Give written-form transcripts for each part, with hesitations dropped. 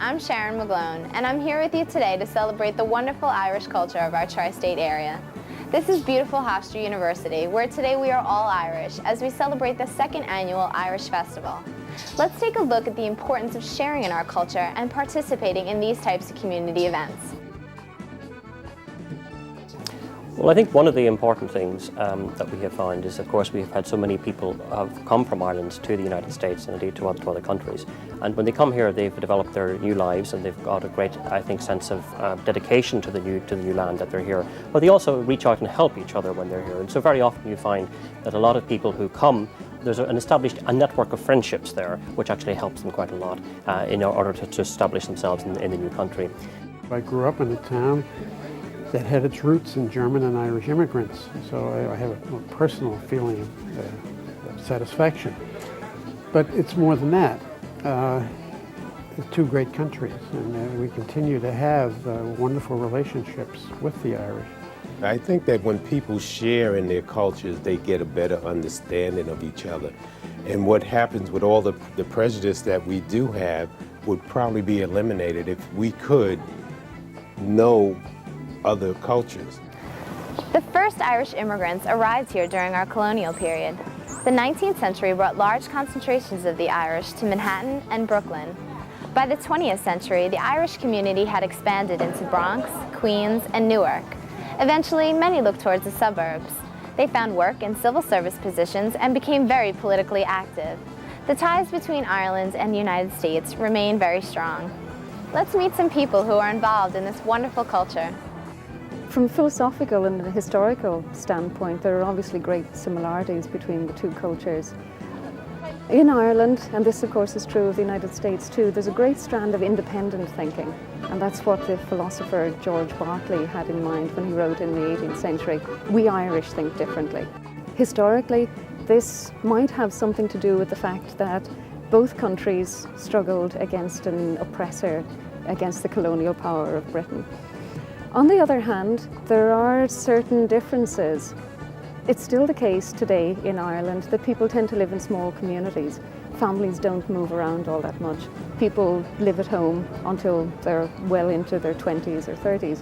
I'm Sharon McGlone, and I'm here with you today to celebrate the wonderful Irish culture of our tri-state area. This is beautiful Hofstra University, where today we are all Irish as we celebrate the second annual Irish Festival. Let's take a look at the importance of sharing in our culture and participating in these types of community events. Well, I think one of the important things that we have found is, of course, we've had so many people have come from Ireland to the United States and indeed to other countries. And when they come here, they've developed their new lives and they've got a great, I think, sense of dedication to the new land that they're here. But they also reach out and help each other when they're here. And so very often you find that a lot of people who come, there's an established network of friendships there, which actually helps them quite a lot in order to establish themselves in the new country. I grew up in a town that had its roots in German and Irish immigrants, so I have a personal feeling of satisfaction. But it's more than that. It's two great countries, and we continue to have wonderful relationships with the Irish. I think that when people share in their cultures, they get a better understanding of each other. And what happens with all the prejudice that we do have would probably be eliminated if we could know other cultures. The first Irish immigrants arrived here during our colonial period. The 19th century brought large concentrations of the Irish to Manhattan and Brooklyn. By the 20th century, the Irish community had expanded into Bronx, Queens, and Newark. Eventually, many looked towards the suburbs. They found work in civil service positions and became very politically active. The ties between Ireland and the United States remain very strong. Let's meet some people who are involved in this wonderful culture. From a philosophical and a historical standpoint, there are obviously great similarities between the two cultures. In Ireland, and this of course is true of the United States too, there's a great strand of independent thinking, and that's what the philosopher George Berkeley had in mind when he wrote in the 18th century, "We Irish think differently." Historically, this might have something to do with the fact that both countries struggled against an oppressor, against the colonial power of Britain. On the other hand, there are certain differences. It's still the case today in Ireland that people tend to live in small communities. Families don't move around all that much. People live at home until they're well into their 20s or 30s.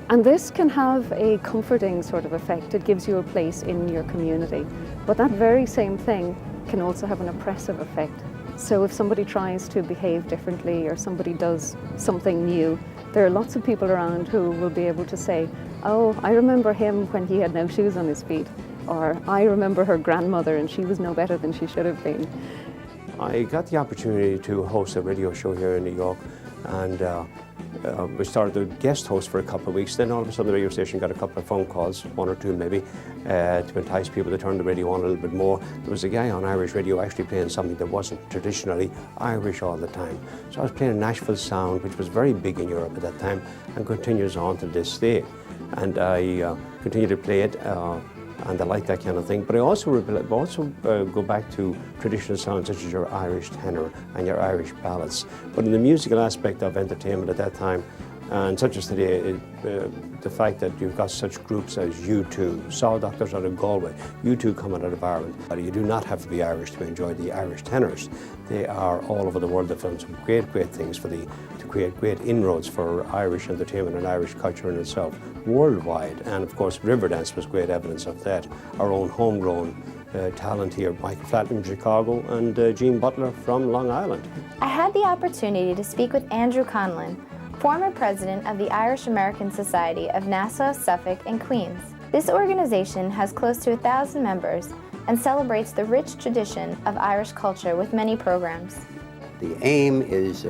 And this can have a comforting sort of effect. It gives you a place in your community. But that very same thing can also have an oppressive effect. So if somebody tries to behave differently or somebody does something new, there are lots of people around who will be able to say, "Oh, I remember him when he had no shoes on his feet," or "I remember her grandmother and she was no better than she should have been." I got the opportunity to host a radio show here in New York, and we started a guest host for a couple of weeks. Then all of a sudden the radio station got a couple of phone calls, one or two maybe, to entice people to turn the radio on a little bit more. There was a guy on Irish radio actually playing something that wasn't traditionally Irish all the time. So I was playing a Nashville sound, which was very big in Europe at that time and continues on to this day. And I continue to play it, and I like that kind of thing. But I also go back to traditional sounds such as your Irish tenor and your Irish ballads. But in the musical aspect of entertainment at that time, and such as today, the fact that you've got such groups as U2, Saw Doctors out of Galway, U2 coming out of Ireland. You do not have to be Irish to enjoy the Irish tenors. They are all over the world. They've done some great things to create great inroads for Irish entertainment and Irish culture in itself, worldwide. And of course, Riverdance was great evidence of that. Our own homegrown talent here, Michael Flatley from Chicago and Gene Butler from Long Island. I had the opportunity to speak with Andrew Conlon, former president of the Irish American Society of Nassau, Suffolk, and Queens. This organization has close to 1,000 members and celebrates the rich tradition of Irish culture with many programs. The aim is,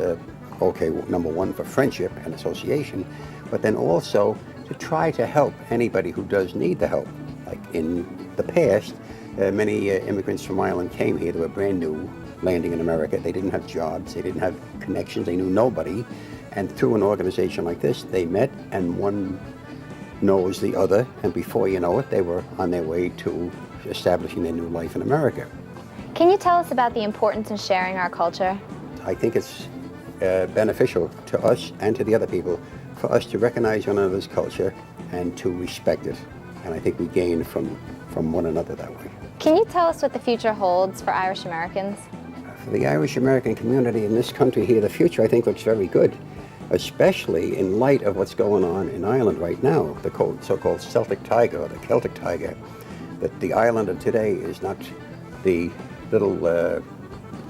number one, for friendship and association, but then also to try to help anybody who does need the help. Like in the past, many immigrants from Ireland came here. They were brand new, landing in America. They didn't have jobs, they didn't have connections, they knew nobody. And through an organization like this, they met, and one knows the other, and before you know it, they were on their way to establishing their new life in America. Can you tell us about the importance of sharing our culture? I think it's beneficial to us and to the other people for us to recognize one another's culture and to respect it. And I think we gain from one another that way. Can you tell us what the future holds for Irish Americans? the Irish American community in this country here, the future I think looks very good, especially in light of what's going on in Ireland right now, the so-called Celtic tiger or the Celtic tiger. That the Ireland of today is not the little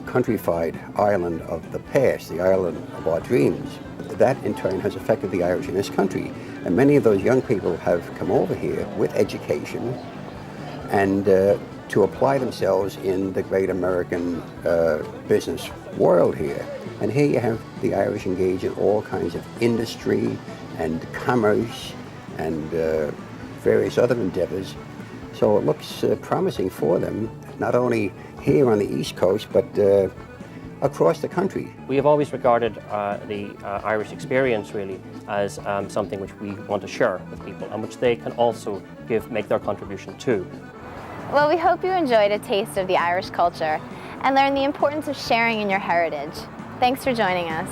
countrified Ireland of the past, the Ireland of our dreams. That in turn has affected the Irish in this country. And many of those young people have come over here with education and to apply themselves in the great American business world here. And here you have the Irish engaged in all kinds of industry and commerce and various other endeavors. So it looks promising for them, not only here on the East Coast, but across the country. We have always regarded the Irish experience really as something which we want to share with people and which they can also make their contribution to. Well, we hope you enjoyed a taste of the Irish culture and learned the importance of sharing in your heritage. Thanks for joining us.